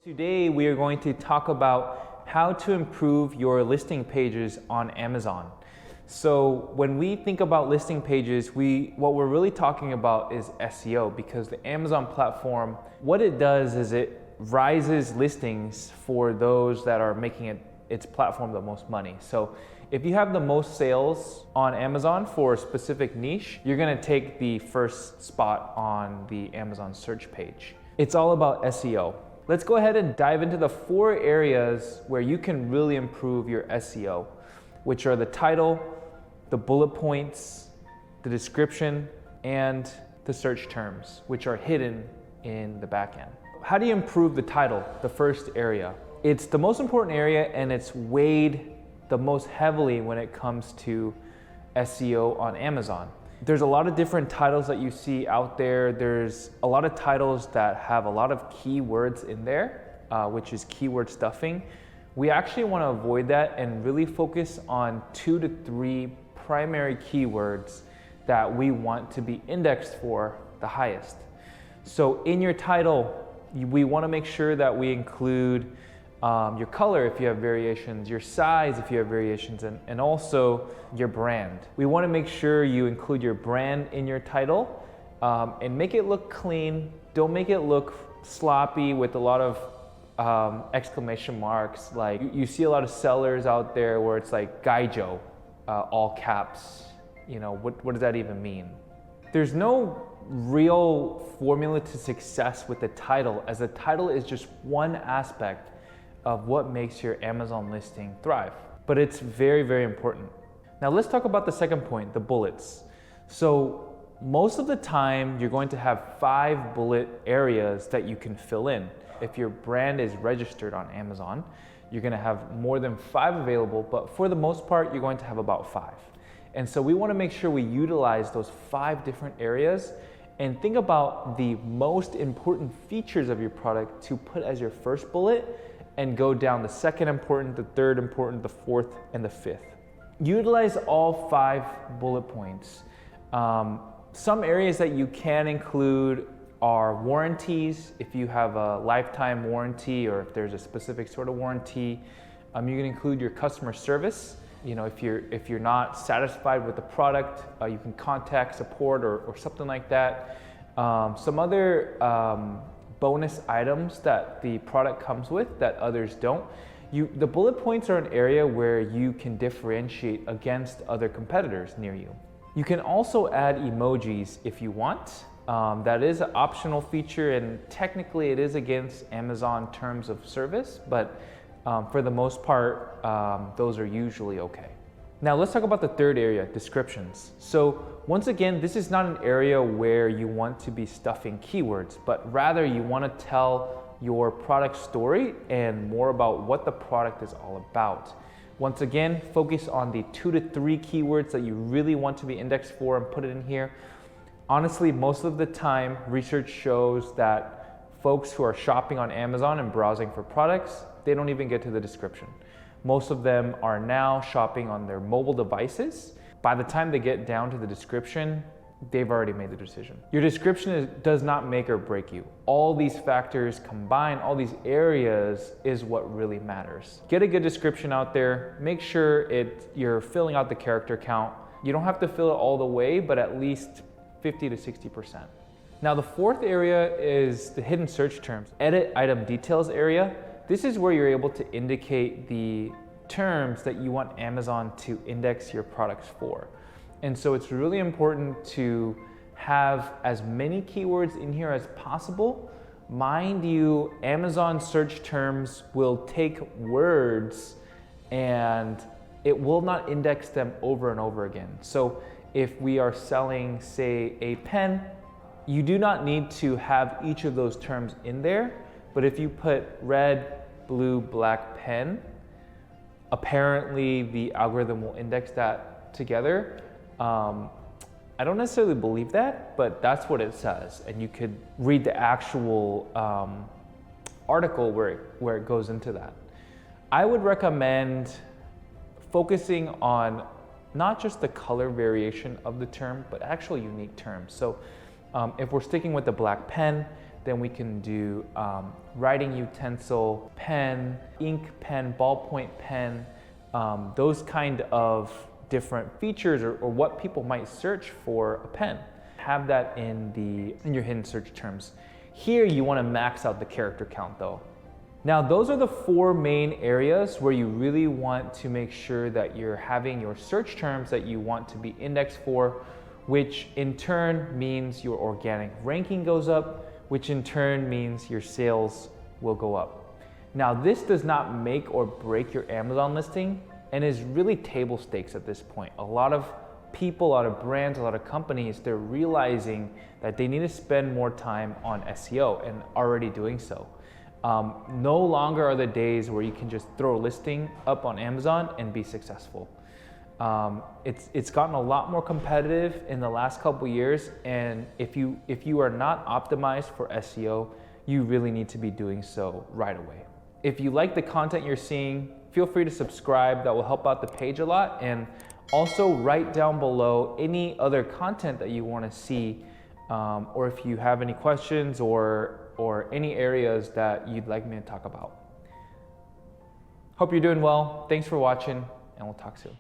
Today we are going to talk about how to improve your listing pages on Amazon. So when we think about listing pages, what we're really talking about is SEO, because the Amazon platform, what it does is it rises listings for those that are making its platform the most money. So if you have the most sales on Amazon for a specific niche, you're gonna take the first spot on the Amazon search page. It's all about SEO. Let's go ahead and dive into the 4 areas where you can really improve your SEO, which are the title, the bullet points, the description, and the search terms, which are hidden in the backend. How do you improve the title, the first area? It's the most important area, and it's weighed the most heavily when it comes to SEO on Amazon. There's a lot of different titles that you see out there. There's a lot of titles that have a lot of keywords in there, which is keyword stuffing. We actually want to avoid that and really focus on 2 to 3 primary keywords that we want to be indexed for the highest. So in your title, we want to make sure that we include your color if you have variations, your size if you have variations, and also your brand. We want to make sure you include your brand in your title and make it look clean. Don't make it look sloppy with a lot of exclamation marks. Like you see a lot of sellers out there where it's like Gaijo, all caps. You know, what does that even mean? There's no real formula to success with the title, as the title is just one aspect of what makes your Amazon listing thrive. But it's very, very important. Now let's talk about the second point, the bullets. So most of the time, you're going to have 5 bullet areas that you can fill in. If your brand is registered on Amazon, you're gonna have more than 5 available, but for the most part, you're going to have about 5. And so we wanna make sure we utilize those 5 different areas and think about the most important features of your product to put as your first bullet, and go down the second important, the third important, the fourth, and the fifth. Utilize all 5 bullet points. Some areas that you can include are warranties. If you have a lifetime warranty, or if there's a specific sort of warranty, you can include your customer service. You know, if you're not satisfied with the product, you can contact support or something like that. Some other bonus items that the product comes with that others don't. The bullet points are an area where you can differentiate against other competitors near you. You can also add emojis if you want. That is an optional feature, and technically it is against Amazon terms of service, but for the most part, those are usually okay. Now let's talk about the third area, descriptions. So once again, this is not an area where you want to be stuffing keywords, but rather you want to tell your product story and more about what the product is all about. Once again, focus on the 2 to 3 keywords that you really want to be indexed for and put it in here. Honestly, most of the time, research shows that folks who are shopping on Amazon and browsing for products, they don't even get to the description. Most of them are now shopping on their mobile devices. By the time they get down to the description, they've already made the decision. Your description does not make or break you. All these factors combined, all these areas is what really matters. Get a good description out there. Make sure you're filling out the character count. You don't have to fill it all the way, but at least 50 to 60%. Now the 4th area is the hidden search terms. Edit item details area. This is where you're able to indicate the terms that you want Amazon to index your products for. And so it's really important to have as many keywords in here as possible. Mind you, Amazon search terms will take words and it will not index them over and over again. So if we are selling, say, a pen, you do not need to have each of those terms in there. But if you put red, blue, black pen, apparently the algorithm will index that together. I don't necessarily believe that, but that's what it says. And you could read the actual article where it goes into that. I would recommend focusing on not just the color variation of the term, but actual unique terms. So if we're sticking with the black pen, Then we can do writing utensil, pen, ink pen, ballpoint pen, those kind of different features or what people might search for a pen. Have that in your hidden search terms. Here you want to max out the character count though. Now those are the 4 main areas where you really want to make sure that you're having your search terms that you want to be indexed for, which in turn means your organic ranking goes up, which in turn means your sales will go up. Now this does not make or break your Amazon listing and is really table stakes at this point. A lot of people, a lot of brands, a lot of companies, they're realizing that they need to spend more time on SEO and already doing so. No longer are the days where you can just throw a listing up on Amazon and be successful. It's gotten a lot more competitive in the last couple years, and if you are not optimized for SEO, you really need to be doing so right away. If you like the content you're seeing, feel free to subscribe. That will help out the page a lot, and also write down below any other content that you want to see, or if you have any questions or any areas that you'd like me to talk about. Hope you're doing well. Thanks for watching, and we'll talk soon.